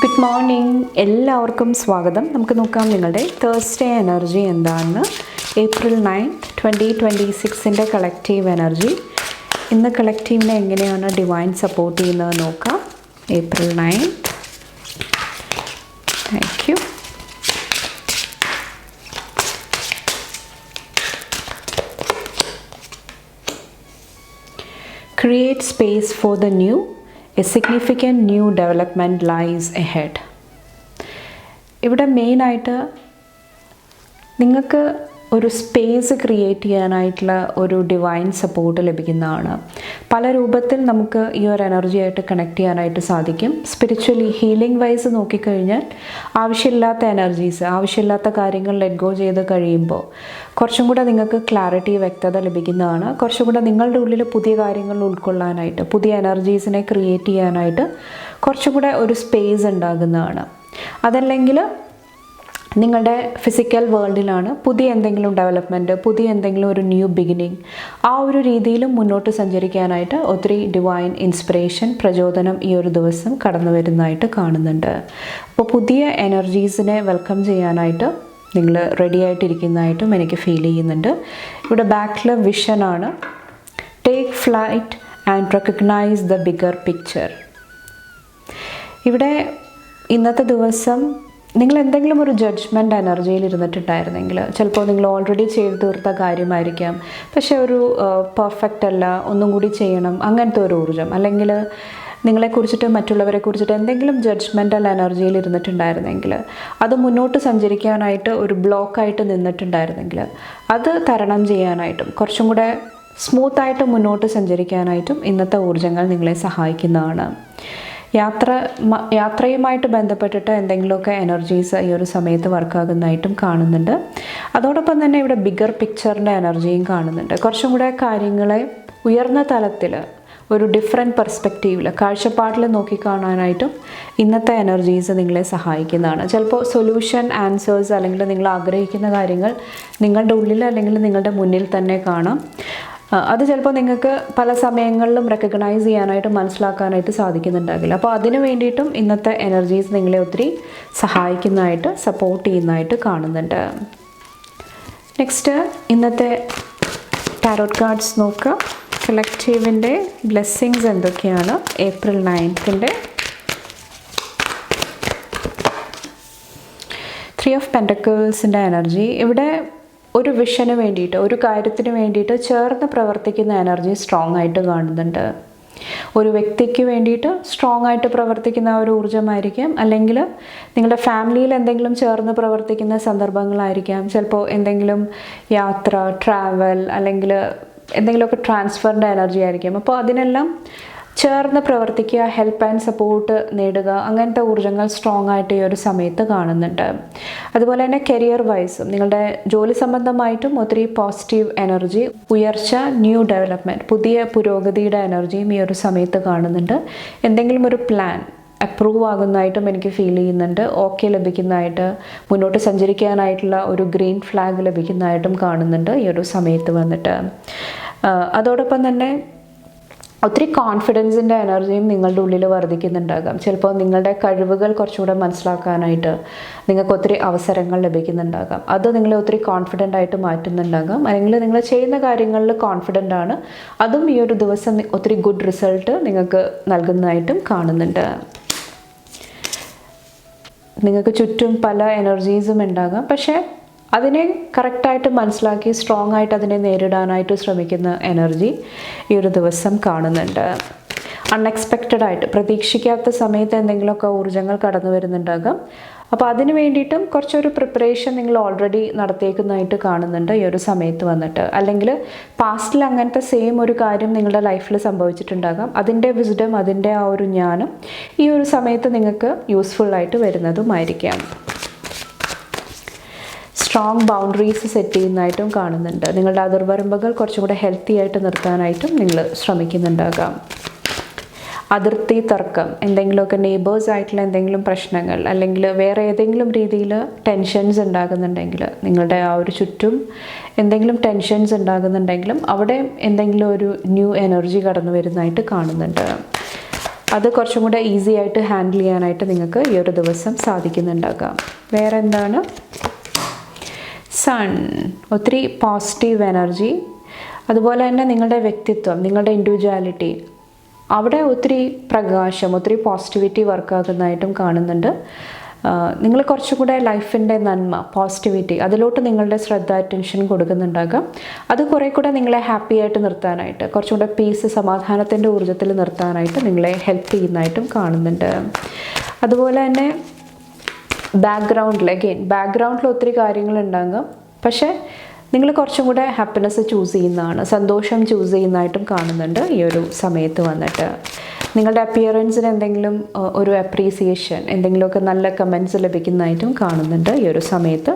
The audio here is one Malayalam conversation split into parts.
ഗുഡ് മോർണിംഗ്, എല്ലാവർക്കും സ്വാഗതം. നമുക്ക് നോക്കാം നിങ്ങളുടെ തേഴ്സ്ഡേ എനർജി എന്താണെന്ന്. April 9, 2026 collective energy. ഇന്ന് കളക്റ്റീവിനെ എങ്ങനെയാണ് ഡിവൈൻ സപ്പോർട്ട് ചെയ്യുന്നത് നോക്കാം. April 9. Thank you. Create space for the new. A significant new development lies ahead. ഇവിടെ മെയിനായിട്ട് നിങ്ങൾക്ക് ഒരു സ്പേസ് ക്രിയേറ്റ് ചെയ്യാനായിട്ടുള്ള ഒരു ഡിവൈൻ സപ്പോർട്ട് ലഭിക്കുന്നതാണ്. പല രൂപത്തിൽ നമുക്ക് ഈ ഒരു എനർജി ആയിട്ട് കണക്ട് ചെയ്യാനായിട്ട് സാധിക്കും. സ്പിരിച്വലി ഹീലിംഗ് വൈസ് നോക്കിക്കഴിഞ്ഞാൽ ആവശ്യമില്ലാത്ത എനർജീസ്, ആവശ്യമില്ലാത്ത കാര്യങ്ങൾ ലെറ്റ് ഗോ ചെയ്ത് കഴിയുമ്പോൾ കുറച്ചും കൂടെ നിങ്ങൾക്ക് ക്ലാരിറ്റി, വ്യക്തത ലഭിക്കുന്നതാണ്. കുറച്ചും കൂടെ നിങ്ങളുടെ ഉള്ളിൽ പുതിയ കാര്യങ്ങൾ ഉൾക്കൊള്ളാനായിട്ട്, പുതിയ എനർജീസിനെ ക്രിയേറ്റ് ചെയ്യാനായിട്ട് കുറച്ചും കൂടെ ഒരു സ്പേസ് ഉണ്ടാകുന്നതാണ്. അതല്ലെങ്കിൽ നിങ്ങളുടെ ഫിസിക്കൽ വേൾഡിലാണ് പുതിയ എന്തെങ്കിലും ഡെവലപ്മെൻറ്റ്, പുതിയ എന്തെങ്കിലും ഒരു ന്യൂ ബിഗിനിങ്, ആ ഒരു രീതിയിലും മുന്നോട്ട് സഞ്ചരിക്കാനായിട്ട് ഒത്തിരി ഡിവൈൻ ഇൻസ്പിറേഷൻ, പ്രചോദനം ഈ ഒരു ദിവസം കടന്നു വരുന്നതായിട്ട് കാണുന്നുണ്ട്. അപ്പോൾ പുതിയ എനർജീസിനെ വെൽക്കം ചെയ്യാനായിട്ട് നിങ്ങൾ റെഡി ആയിട്ടിരിക്കുന്നതായിട്ടും എനിക്ക് ഫീൽ ചെയ്യുന്നുണ്ട്. ഇവിടെ ബാക്കിൽ വിഷനാണ്. Take flight and recognise the bigger picture. ഇവിടെ ഇന്നത്തെ ദിവസം നിങ്ങൾ എന്തെങ്കിലും ഒരു ജഡ്ജ്മെൻറ്റ് എനർജിയിൽ ഇരുന്നിട്ടുണ്ടായിരുന്നെങ്കിൽ, ചിലപ്പോൾ നിങ്ങൾ ഓൾറെഡി ചെയ്ത് തീർത്ത കാര്യമായിരിക്കാം, പക്ഷേ ഒരു പെർഫെക്റ്റ് അല്ല, ഒന്നും കൂടി ചെയ്യണം, അങ്ങനത്തെ ഒരു ഊർജ്ജം, അല്ലെങ്കിൽ നിങ്ങളെക്കുറിച്ചിട്ട് മറ്റുള്ളവരെ കുറിച്ചിട്ട് എന്തെങ്കിലും ജഡ്ജ്മെൻ്റൽ എനർജിയിൽ ഇരുന്നിട്ടുണ്ടായിരുന്നെങ്കിൽ, അത് മുന്നോട്ട് സഞ്ചരിക്കാനായിട്ട് ഒരു ബ്ലോക്കായിട്ട് നിന്നിട്ടുണ്ടായിരുന്നെങ്കിൽ അത് തരണം ചെയ്യാനായിട്ടും കുറച്ചും കൂടെ സ്മൂത്തായിട്ട് മുന്നോട്ട് സഞ്ചരിക്കാനായിട്ടും ഇന്നത്തെ ഊർജ്ജങ്ങൾ നിങ്ങളെ സഹായിക്കുന്നതാണ്. യാത്രയുമായിട്ട് ബന്ധപ്പെട്ടിട്ട് എന്തെങ്കിലുമൊക്കെ എനർജീസ് ഈ ഒരു സമയത്ത് വർക്കാകുന്നതായിട്ടും കാണുന്നുണ്ട്. അതോടൊപ്പം തന്നെ ഇവിടെ ബിഗർ പിക്ചറിൻ്റെ എനർജിയും കാണുന്നുണ്ട്. കുറച്ചും കൂടെ കാര്യങ്ങളെ ഉയർന്ന തലത്തിൽ, ഒരു ഡിഫറെൻറ്റ് പെർസ്പെക്റ്റീവിൽ, കാഴ്ചപ്പാടിൽ നോക്കിക്കാണാനായിട്ടും ഇന്നത്തെ എനർജീസ് നിങ്ങളെ സഹായിക്കുന്നതാണ്. ചിലപ്പോൾ സൊല്യൂഷൻ, ആൻസേഴ്സ്, അല്ലെങ്കിൽ നിങ്ങൾ ആഗ്രഹിക്കുന്ന കാര്യങ്ങൾ നിങ്ങളുടെ ഉള്ളിൽ അല്ലെങ്കിൽ നിങ്ങളുടെ മുന്നിൽ തന്നെ കാണാം. അത് ചിലപ്പോൾ നിങ്ങൾക്ക് പല സമയങ്ങളിലും റെക്കഗ്നൈസ് ചെയ്യാനായിട്ട്, മനസ്സിലാക്കാനായിട്ട് സാധിക്കുന്നുണ്ടാകില്ല. അപ്പോൾ അതിന് വേണ്ടിയിട്ടും ഇന്നത്തെ എനർജീസ് നിങ്ങളെ ഒത്തിരി സഹായിക്കുന്നതായിട്ട്, സപ്പോർട്ട് ചെയ്യുന്നതായിട്ട് കാണുന്നുണ്ട്. നെക്സ്റ്റ് ഇന്നത്തെ ടാരോട്ട് കാർഡ്സ് നോക്കുക. കളക്റ്റീവിൻ്റെ ബ്ലെസ്സിങ്സ് എന്തൊക്കെയാണ് April 9 3 of Pentaclesൻ്റെ എനർജി. ഇവിടെ ഒരു വിഷന് വേണ്ടിയിട്ട്, ഒരു കാര്യത്തിന് വേണ്ടിയിട്ട് ചേർന്ന് പ്രവർത്തിക്കുന്ന എനർജി സ്ട്രോങ് ആയിട്ട് കാണുന്നുണ്ട്. ഒരു വ്യക്തിക്ക് വേണ്ടിയിട്ട് സ്ട്രോങ് ആയിട്ട് പ്രവർത്തിക്കുന്ന ഒരു ഊർജ്ജമായിരിക്കാം, അല്ലെങ്കിൽ നിങ്ങളുടെ ഫാമിലിയിൽ എന്തെങ്കിലും ചേർന്ന് പ്രവർത്തിക്കുന്ന സന്ദർഭങ്ങളായിരിക്കാം. ചിലപ്പോൾ എന്തെങ്കിലും യാത്ര, ട്രാവൽ, അല്ലെങ്കിൽ എന്തെങ്കിലുമൊക്കെ ട്രാൻസ്ഫറിൻ്റെ എനർജി ആയിരിക്കും. അപ്പോൾ അതിനെല്ലാം ചേർന്ന് പ്രവർത്തിക്കുക, ഹെൽപ്പ് ആൻഡ് സപ്പോർട്ട് നേടുക, അങ്ങനത്തെ ഊർജ്ജങ്ങൾ സ്ട്രോങ് ആയിട്ട് ഈ ഒരു സമയത്ത് കാണുന്നുണ്ട്. അതുപോലെ തന്നെ കരിയർ വൈസും നിങ്ങളുടെ ജോലി സംബന്ധമായിട്ടും ഒത്തിരി പോസിറ്റീവ് എനർജി, ഉയർച്ച, ന്യൂ ഡെവലപ്മെൻറ്റ്, പുതിയ പുരോഗതിയുടെ എനർജിയും ഈ ഒരു സമയത്ത് കാണുന്നുണ്ട്. എന്തെങ്കിലും ഒരു പ്ലാൻ അപ്രൂവ് ആകുന്നതായിട്ടും എനിക്ക് ഫീൽ ചെയ്യുന്നുണ്ട്. ഓക്കെ ലഭിക്കുന്നതായിട്ട്, മുന്നോട്ട് സഞ്ചരിക്കാനായിട്ടുള്ള ഒരു ഗ്രീൻ ഫ്ലാഗ് ലഭിക്കുന്നതായിട്ടും കാണുന്നുണ്ട് ഈ ഒരു സമയത്ത് വന്നിട്ട്. അതോടൊപ്പം തന്നെ ഒത്തിരി കോൺഫിഡൻസിൻ്റെ എനർജിയും നിങ്ങളുടെ ഉള്ളിൽ വർദ്ധിക്കുന്നുണ്ടാകാം. ചിലപ്പോൾ നിങ്ങളുടെ കഴിവുകൾ കുറച്ചുകൂടെ മനസ്സിലാക്കാനായിട്ട് നിങ്ങൾക്ക് ഒത്തിരി അവസരങ്ങൾ ലഭിക്കുന്നുണ്ടാകാം. അത് നിങ്ങളെ ഒത്തിരി കോൺഫിഡൻ്റ് ആയിട്ട് മാറ്റുന്നുണ്ടാകാം. അല്ലെങ്കിൽ നിങ്ങൾ ചെയ്യുന്ന കാര്യങ്ങളിൽ കോൺഫിഡൻ്റ് ആണ്, അതും ഈ ഒരു ദിവസം ഒത്തിരി ഗുഡ് റിസൾട്ട് നിങ്ങൾക്ക് നൽകുന്നതായിട്ടും കാണുന്നുണ്ട്. നിങ്ങൾക്ക് ചുറ്റും പല എനർജീസും ഉണ്ടാകാം, പക്ഷേ അതിനെ കറക്റ്റായിട്ട് മനസ്സിലാക്കി സ്ട്രോങ് ആയിട്ട് അതിനെ നേരിടാനായിട്ട് ശ്രമിക്കുന്ന എനർജി ഈ ഒരു ദിവസം കാണുന്നുണ്ട്. അൺഎക്സ്പെക്റ്റഡ് ആയിട്ട്, പ്രതീക്ഷിക്കാത്ത സമയത്ത് എന്തെങ്കിലുമൊക്കെ ഊർജ്ജങ്ങൾ കടന്നു വരുന്നുണ്ടാകാം. അപ്പോൾ അതിന് വേണ്ടിയിട്ടും കുറച്ചൊരു പ്രിപ്പറേഷൻ നിങ്ങൾ ഓൾറെഡി നടത്തിയേക്കുന്നതായിട്ട് കാണുന്നുണ്ട് ഈ ഒരു സമയത്ത് വന്നിട്ട്. അല്ലെങ്കിൽ പാസ്റ്റിൽ അങ്ങനത്തെ സെയിം ഒരു കാര്യം നിങ്ങളുടെ ലൈഫിൽ സംഭവിച്ചിട്ടുണ്ടാകാം. അതിൻ്റെ വിസ്ഡം, അതിൻ്റെ ആ ഒരു ജ്ഞാനം ഈ ഒരു സമയത്ത് നിങ്ങൾക്ക് യൂസ്ഫുള്ളായിട്ട് വരുന്നതുമായിരിക്കാം. സ്ട്രോങ് ബൗണ്ടറീസ് സെറ്റ് ചെയ്യുന്നതായിട്ടും കാണുന്നുണ്ട്. നിങ്ങളുടെ അതിർവരമ്പുകൾ കുറച്ചും കൂടെ ഹെൽത്തി ആയിട്ട് നിർത്താനായിട്ടും നിങ്ങൾ ശ്രമിക്കുന്നുണ്ടാകാം. അതിർത്തി തർക്കം, എന്തെങ്കിലുമൊക്കെ നെയ്ബേഴ്സ് ആയിട്ടുള്ള എന്തെങ്കിലും പ്രശ്നങ്ങൾ, അല്ലെങ്കിൽ വേറെ ഏതെങ്കിലും രീതിയിൽ ടെൻഷൻസ് ഉണ്ടാകുന്നുണ്ടെങ്കിൽ, നിങ്ങളുടെ ആ ഒരു ചുറ്റും എന്തെങ്കിലും ടെൻഷൻസ് ഉണ്ടാകുന്നുണ്ടെങ്കിലും അവിടെ എന്തെങ്കിലും ഒരു ന്യൂ എനർജി കടന്നു വരുന്നതായിട്ട് കാണുന്നുണ്ട്. അത് കുറച്ചും കൂടെ ഈസി ആയിട്ട് ഹാൻഡിൽ ചെയ്യാനായിട്ട് നിങ്ങൾക്ക് ഈ ഒരു ദിവസം സാധിക്കുന്നുണ്ടാകാം. വേറെ എന്താണ്? സൺ, ഒത്തിരി പോസിറ്റീവ് എനർജി. അതുപോലെ തന്നെ നിങ്ങളുടെ വ്യക്തിത്വം, നിങ്ങളുടെ ഇൻഡിവിജ്വാലിറ്റി, അവിടെ ഒത്തിരി പ്രകാശം, ഒത്തിരി പോസിറ്റിവിറ്റി വർക്കാക്കുന്നതായിട്ടും കാണുന്നുണ്ട്. നിങ്ങൾ കുറച്ചും കൂടെ ലൈഫിൻ്റെ നന്മ, പോസിറ്റിവിറ്റി അതിലോട്ട് നിങ്ങളുടെ ശ്രദ്ധ, അറ്റൻഷൻ കൊടുക്കുന്നുണ്ടാകാം. അത് കുറേ കൂടെ നിങ്ങളെ ഹാപ്പി ആയിട്ട് നിർത്താനായിട്ട്, കുറച്ചും കൂടെ പീസ്, സമാധാനത്തിൻ്റെ ഊർജ്ജത്തിൽ നിർത്താനായിട്ട് നിങ്ങളെ ഹെൽപ്പ് ചെയ്യുന്നതായിട്ടും കാണുന്നുണ്ട്. അതുപോലെ തന്നെ ബാക്ക്ഗ്രൗണ്ടിൽ ഒത്തിരി കാര്യങ്ങളുണ്ടാകാം. പക്ഷേ നിങ്ങൾ കുറച്ചും കൂടെ ഹാപ്പിനെസ് ചൂസ് ചെയ്യുന്നതാണ്, സന്തോഷം ചൂസ് ചെയ്യുന്നതായിട്ടും കാണുന്നുണ്ട് ഈ ഒരു സമയത്ത് വന്നിട്ട്. നിങ്ങളുടെ അപ്പിയറൻസിന് എന്തെങ്കിലും ഒരു അപ്രീസിയേഷൻ, എന്തെങ്കിലുമൊക്കെ നല്ല കമൻറ്റ്സ് ലഭിക്കുന്നതായിട്ടും കാണുന്നുണ്ട് ഈ ഒരു സമയത്ത്.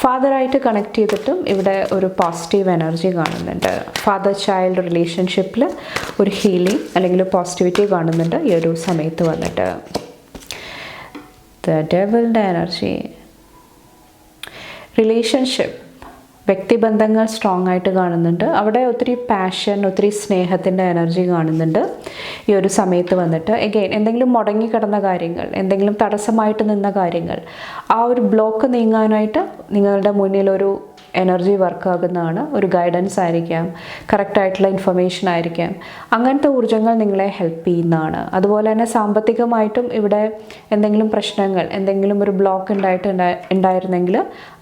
ഫാദറായിട്ട് കണക്ട് ചെയ്തിട്ടും ഇവിടെ ഒരു പോസിറ്റീവ് എനർജി കാണുന്നുണ്ട്. ഫാദർ ചൈൽഡ് റിലേഷൻഷിപ്പിൽ ഒരു ഹീലിംഗ് അല്ലെങ്കിൽ പോസിറ്റിവിറ്റി കാണുന്നുണ്ട് ഈ ഒരു സമയത്ത് വന്നിട്ട്. ദ ഡെവിളിൻ്റെ എനർജി, റിലേഷൻഷിപ്പ്, വ്യക്തിബന്ധങ്ങൾ സ്ട്രോങ് ആയിട്ട് കാണുന്നുണ്ട്. അവിടെ ഒത്തിരി പാഷൻ, ഒത്തിരി സ്നേഹത്തിൻ്റെ എനർജി കാണുന്നുണ്ട് ഈ ഒരു സമയത്ത് വന്നിട്ട്. എന്തെങ്കിലും മുടങ്ങിക്കിടന്ന കാര്യങ്ങൾ, എന്തെങ്കിലും തടസ്സമായിട്ട് നിന്ന കാര്യങ്ങൾ, ആ ഒരു ബ്ലോക്ക് നീങ്ങാനായിട്ട് നിങ്ങളുടെ മുന്നിൽ ഒരു എനർജി വർക്കാകുന്നതാണ്. ഒരു ഗൈഡൻസ് ആയിരിക്കാം, കറക്റ്റായിട്ടുള്ള ഇൻഫർമേഷൻ ആയിരിക്കാം. അങ്ങനത്തെ ഊർജ്ജങ്ങൾ നിങ്ങളെ ഹെൽപ്പ് ചെയ്യുന്നതാണ്. അതുപോലെ തന്നെ സാമ്പത്തികമായിട്ടും ഇവിടെ എന്തെങ്കിലും പ്രശ്നങ്ങൾ, എന്തെങ്കിലും ഒരു ബ്ലോക്ക് ഉണ്ടായിരുന്നെങ്കിൽ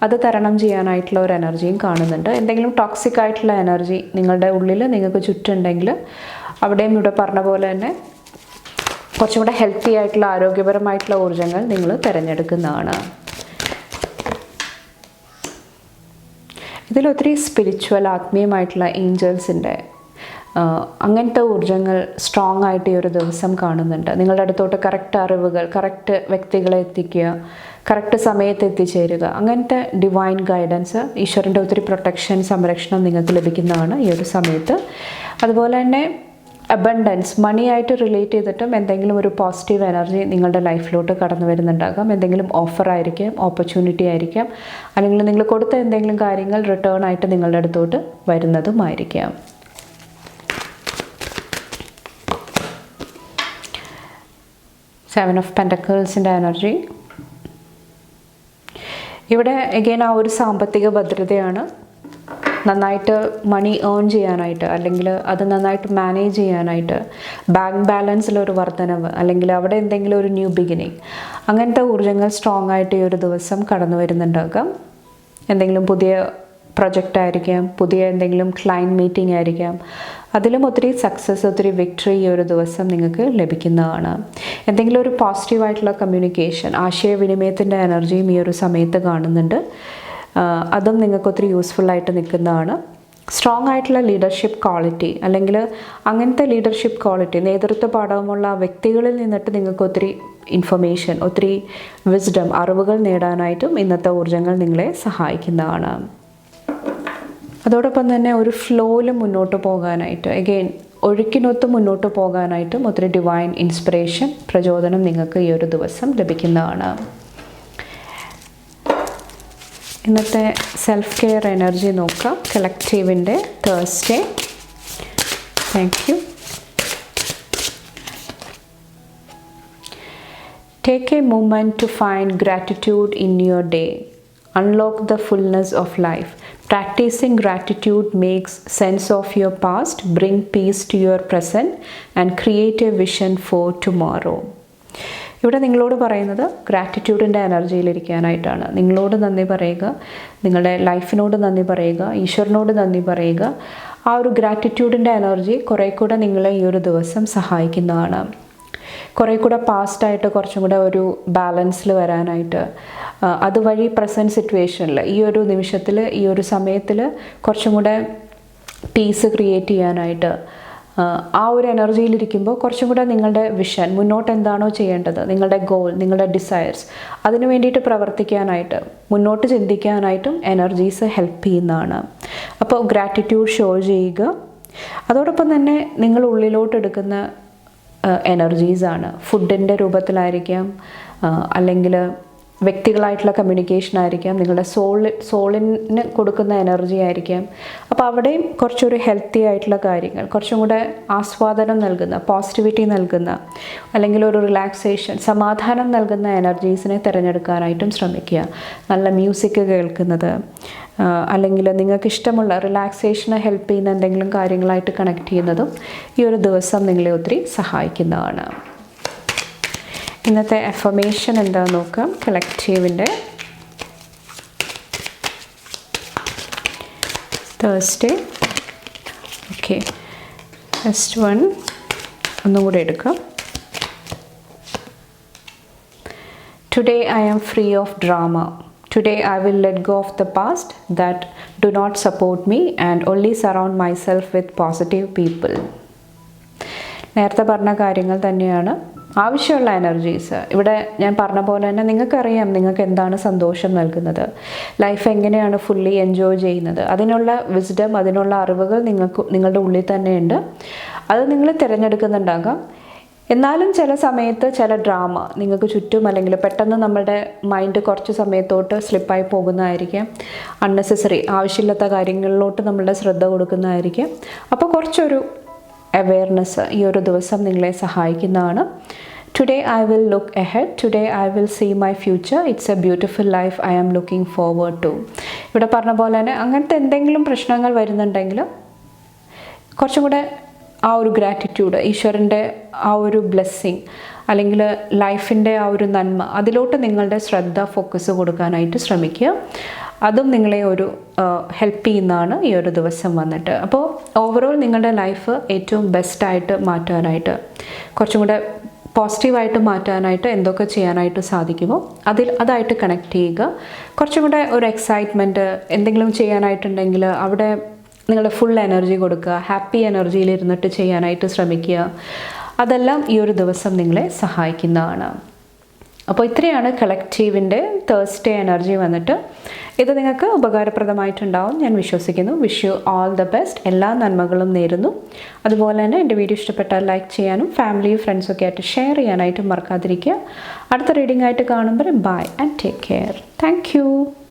അത് തരണം ചെയ്യാനായിട്ടുള്ള ഒരു എനർജിയും കാണുന്നുണ്ട്. എന്തെങ്കിലും ടോക്സിക് ആയിട്ടുള്ള എനർജി നിങ്ങളുടെ ഉള്ളിൽ നിങ്ങൾക്ക് ചുറ്റുണ്ടെങ്കിൽ അവിടെയും ഇവിടെ പറഞ്ഞ പോലെ തന്നെ കുറച്ചും കൂടെ ഹെൽത്തി ആയിട്ടുള്ള, ആരോഗ്യപരമായിട്ടുള്ള ഊർജ്ജങ്ങൾ നിങ്ങൾ തിരഞ്ഞെടുക്കുന്നതാണ്. ഇതിലൊത്തിരി സ്പിരിച്വൽ, ആത്മീയമായിട്ടുള്ള ഏഞ്ചൽസിൻ്റെ അങ്ങനത്തെ ഊർജ്ജങ്ങൾ സ്ട്രോങ് ആയിട്ട് ഈ ഒരു ദിവസം കാണുന്നുണ്ട്. നിങ്ങളുടെ അടുത്തോട്ട് കറക്റ്റ് അറിവുകൾ, കറക്റ്റ് വ്യക്തികളെ എത്തിക്കുക, കറക്റ്റ് സമയത്ത് എത്തിച്ചേരുക, അങ്ങനത്തെ ഡിവൈൻ ഗൈഡൻസ്, ഈശ്വരൻ്റെ ഒത്തിരി പ്രൊട്ടക്ഷൻ, സംരക്ഷണം നിങ്ങൾക്ക് ലഭിക്കുന്നതാണ് ഈ ഒരു സമയത്ത്. അതുപോലെ തന്നെ അബണ്ടൻസ്, മണിയായിട്ട് റിലേറ്റ് ചെയ്തിട്ടും എന്തെങ്കിലും ഒരു പോസിറ്റീവ് എനർജി നിങ്ങളുടെ ലൈഫിലോട്ട് കടന്നു വരുന്നുണ്ടാകാം. എന്തെങ്കിലും ഓഫർ ആയിരിക്കാം, ഓപ്പർച്യൂണിറ്റി ആയിരിക്കാം, അല്ലെങ്കിൽ നിങ്ങൾ കൊടുത്ത എന്തെങ്കിലും കാര്യങ്ങൾ റിട്ടേൺ ആയിട്ട് നിങ്ങളുടെ അടുത്തോട്ട് വരുന്നതുമായിരിക്കാം. സെവൻ ഓഫ് പെൻറ്റക്കിൾസിൻ്റെ എനർജി, ഇവിടെ അഗെയിൻ ആ ഒരു സാമ്പത്തിക ഭദ്രതയാണ്. നന്നായിട്ട് മണി ഏൺ ചെയ്യാനായിട്ട്, അല്ലെങ്കിൽ അത് നന്നായിട്ട് മാനേജ് ചെയ്യാനായിട്ട്, ബാങ്ക് ബാലൻസിലൊരു വർധനവ്, അല്ലെങ്കിൽ അവിടെ എന്തെങ്കിലും ഒരു ന്യൂ ബിഗിനിങ്, അങ്ങനത്തെ ഊർജ്ജങ്ങൾ സ്ട്രോങ് ആയിട്ട് ഈ ഒരു ദിവസം കടന്നു വരുന്നുണ്ടാകാം. എന്തെങ്കിലും പുതിയ പ്രൊജക്റ്റ് ആയിരിക്കാം, പുതിയ എന്തെങ്കിലും ക്ലയൻറ്റ് മീറ്റിംഗ് ആയിരിക്കാം. അതിലും ഒത്തിരി സക്സസ്, ഒത്തിരി വിക്ടറി ഈ ഒരു ദിവസം നിങ്ങൾക്ക് ലഭിക്കുന്നതാണ്. എന്തെങ്കിലും ഒരു പോസിറ്റീവായിട്ടുള്ള കമ്മ്യൂണിക്കേഷൻ, ആശയവിനിമയത്തിൻ്റെ എനർജിയും ഈ ഒരു സമയത്ത് കാണുന്നുണ്ട്. അതും നിങ്ങൾക്ക് ഒത്തിരി യൂസ്ഫുള്ളായിട്ട് നിൽക്കുന്നതാണ്. സ്ട്രോങ് ആയിട്ടുള്ള ലീഡർഷിപ്പ് ക്വാളിറ്റി, അല്ലെങ്കിൽ അങ്ങനത്തെ ലീഡർഷിപ്പ് ക്വാളിറ്റി, നേതൃത്വ പാഠവുമുള്ള വ്യക്തികളിൽ നിന്നിട്ട് നിങ്ങൾക്ക് ഒത്തിരി ഇൻഫർമേഷൻ, ഒത്തിരി വിസ്ഡം, അറിവുകൾ നേടാനായിട്ടും ഇന്നത്തെ ഊർജ്ജങ്ങൾ നിങ്ങളെ സഹായിക്കുന്നതാണ്. അതോടൊപ്പം തന്നെ ഒരു ഫ്ലോയിൽ മുന്നോട്ട് പോകാനായിട്ട്, അഗെയിൻ ഒഴുക്കിനൊത്ത് മുന്നോട്ട് പോകാനായിട്ടും ഒത്തിരി ഡിവൈൻ ഇൻസ്പിറേഷൻ, പ്രചോദനം നിങ്ങൾക്ക് ഈ ഒരു ദിവസം ലഭിക്കുന്നതാണ്. ഇന്നത്തെ സെൽഫ് കെയർ എനർജി നോക്കാം. കളക്റ്റീവിൻ്റെ Thursday. Thank you. Take a moment to find gratitude in your day. Unlock the fullness of life. Practicing gratitude makes sense of your past, bring peace to your present, and create a vision for tomorrow. ഇവിടെ നിങ്ങളോട് പറയുന്നത് ഗ്രാറ്റിറ്റ്യൂഡിൻ്റെ എനർജിയിലിരിക്കാനായിട്ടാണ്. നിങ്ങളോട് നന്ദി പറയുക, നിങ്ങളുടെ ലൈഫിനോട് നന്ദി പറയുക, ഈശ്വരനോട് നന്ദി പറയുക. ആ ഒരു ഗ്രാറ്റിറ്റ്യൂഡിൻ്റെ എനർജി കുറേ കൂടെ നിങ്ങളെ ഈ ഒരു ദിവസം സഹായിക്കുന്നതാണ്. കുറേ കൂടെ പാസ്റ്റായിട്ട് കുറച്ചും കൂടെ ഒരു ബാലൻസിൽ വരാനായിട്ട്, അതുവഴി പ്രസൻറ്റ് സിറ്റുവേഷനിൽ, ഈ ഒരു നിമിഷത്തിൽ, ഈ ഒരു സമയത്തിൽ കുറച്ചും കൂടെ പീസ് ക്രിയേറ്റ് ചെയ്യാനായിട്ട്, ആ ഒരു എനർജിയിലിരിക്കുമ്പോൾ കുറച്ചും കൂടെ നിങ്ങളുടെ വിഷൻ, മുന്നോട്ട് എന്താണോ ചെയ്യേണ്ടത്, നിങ്ങളുടെ ഗോൾ, നിങ്ങളുടെ ഡിസയേഴ്സ്, അതിനു വേണ്ടിയിട്ട് പ്രവർത്തിക്കാനായിട്ട്, മുന്നോട്ട് ചിന്തിക്കാനായിട്ടും എനർജീസ് ഹെൽപ്പ് ചെയ്യുന്നതാണ്. അപ്പോൾ ഗ്രാറ്റിറ്റ്യൂഡ് ഷോ ചെയ്യുക. അതോടൊപ്പം തന്നെ നിങ്ങൾ ഉള്ളിലോട്ട് എടുക്കുന്ന എനർജീസാണ്. ഫുഡിൻ്റെ രൂപത്തിലായിരിക്കാം, അല്ലെങ്കിൽ വ്യക്തികളായിട്ടുള്ള കമ്മ്യൂണിക്കേഷൻ ആയിരിക്കാം, നിങ്ങളുടെ സോളിന് കൊടുക്കുന്ന എനർജി ആയിരിക്കാം. അപ്പോൾ അവിടെയും കുറച്ചൊരു ഹെൽത്തി ആയിട്ടുള്ള കാര്യങ്ങൾ, കുറച്ചും കൂടെ ആസ്വാദനം നൽകുന്ന, പോസിറ്റിവിറ്റി നൽകുന്ന, അല്ലെങ്കിൽ ഒരു റിലാക്സേഷൻ, സമാധാനം നൽകുന്ന എനർജീസിനെ തിരഞ്ഞെടുക്കാനായിട്ടും ശ്രമിക്കുക. നല്ല മ്യൂസിക് കേൾക്കുന്നത്, അല്ലെങ്കിൽ നിങ്ങൾക്ക് ഇഷ്ടമുള്ള റിലാക്സേഷനെ ഹെൽപ്പ് ചെയ്യുന്ന എന്തെങ്കിലും കാര്യങ്ങളായിട്ട് കണക്ട് ചെയ്യുന്നതും ഈ ഒരു ദിവസം നിങ്ങളെ ഒത്തിരി സഹായിക്കുന്നതാണ്. ഇന്നത്തെ അഫർമേഷൻ എന്താണെന്ന് നോക്കാം. കളക്റ്റീവിൻ്റെ തേഴ്സ്ഡേ. ഓക്കെ, ഫസ്റ്റ് വൺ ഒന്നും കൂടെ എടുക്കാം. Today I am free of drama. Today I will let go of the past that do not support me and only surround myself with positive people. നേരത്തെ പറഞ്ഞ കാര്യങ്ങൾ തന്നെയാണ് ആവശ്യമുള്ള എനർജീസ്. ഇവിടെ ഞാൻ പറഞ്ഞ പോലെ തന്നെ നിങ്ങൾക്കറിയാം നിങ്ങൾക്ക് എന്താണ് സന്തോഷം നൽകുന്നത്, ലൈഫ് എങ്ങനെയാണ് ഫുള്ളി എൻജോയ് ചെയ്യുന്നത്. അതിനുള്ള വിസ്ഡം, അതിനുള്ള അറിവുകൾ നിങ്ങളുടെ ഉള്ളിൽ തന്നെയുണ്ട്. അത് നിങ്ങൾ തിരഞ്ഞെടുക്കുന്നുണ്ടാകാം. എന്നാലും ചില സമയത്ത് ചില ഡ്രാമ നിങ്ങൾക്ക് ചുറ്റും, അല്ലെങ്കിൽ പെട്ടെന്ന് നമ്മുടെ മൈൻഡ് കുറച്ച് സമയത്തോട്ട് സ്ലിപ്പായി പോകുന്നതായിരിക്കാം. അൺനെസസറി, ആവശ്യമില്ലാത്ത കാര്യങ്ങളിലോട്ട് നമ്മളുടെ ശ്രദ്ധ കൊടുക്കുന്നതായിരിക്കാം. അപ്പോൾ കുറച്ചൊരു അവെയർനെസ് ഈ ഒരു ദിവസം നിങ്ങളെ സഹായിക്കുന്നതാണ്. Today I will look ahead, today I will see my future, it's a beautiful life I am looking forward to. ഇവിടെ പറഞ്ഞ പോലെ തന്നെ അങ്ങനത്തെ എന്തെങ്കിലും പ്രശ്നങ്ങൾ വരുന്നുണ്ടെങ്കിൽ കുറച്ചും കൂടെ ആ ഒരു ഗ്രാറ്റിറ്റ്യൂഡ്, ഈശ്വരൻ്റെ ആ ഒരു ബ്ലെസ്സിങ്, അല്ലെങ്കിൽ ലൈഫിൻ്റെ ആ ഒരു നന്മ, അതിലോട്ട് നിങ്ങളുടെ ശ്രദ്ധ, ഫോക്കസ് കൊടുക്കാനായിട്ട് ശ്രമിക്കുക. അതും നിങ്ങളെ ഒരു ഹെൽപ്പ് ചെയ്യുന്നതാണ് ഈ ഒരു ദിവസം വന്നിട്ട്. അപ്പോൾ ഓവറോൾ നിങ്ങളുടെ ലൈഫ് ഏറ്റവും ബെസ്റ്റായിട്ട് മാറ്റാനായിട്ട്, കുറച്ചും കൂടെ പോസിറ്റീവായിട്ട് മാറ്റാനായിട്ട് എന്തൊക്കെ ചെയ്യാനായിട്ട് സാധിക്കുമോ അതായിട്ട് കണക്ട് ചെയ്യുക. കുറച്ചും കൂടെ ഒരു എക്സൈറ്റ്മെൻറ്റ് എന്തെങ്കിലും ചെയ്യാനായിട്ടുണ്ടെങ്കിൽ അവിടെ നിങ്ങളുടെ ഫുൾ എനർജി കൊടുക്കുക, ഹാപ്പി എനർജിയിലിരുന്നിട്ട് ചെയ്യാനായിട്ട് ശ്രമിക്കുക. അതെല്ലാം ഈ ഒരു ദിവസം നിങ്ങളെ സഹായിക്കുന്നതാണ്. അപ്പോൾ ഇത്രയാണ് കളക്റ്റീവിൻ്റെ തേഴ്സ്ഡേ എനർജി വന്നിട്ട്. ഇത് നിങ്ങൾക്ക് ഉപകാരപ്രദമായിട്ടുണ്ടാവും ഞാൻ വിശ്വസിക്കുന്നു. Wish you all the best. എല്ലാ നന്മകളും നേരുന്നു. അതുപോലെ തന്നെ എൻ്റെ വീഡിയോ ഇഷ്ടപ്പെട്ടാൽ ലൈക്ക് ചെയ്യാനും ഫാമിലിയും ഫ്രണ്ട്സൊക്കെ ആയിട്ട് ഷെയർ ചെയ്യാനായിട്ടും മറക്കാതിരിക്കുക. അടുത്ത റീഡിംഗ് ആയിട്ട് കാണുമ്പോൾ bye and take care. Thank U.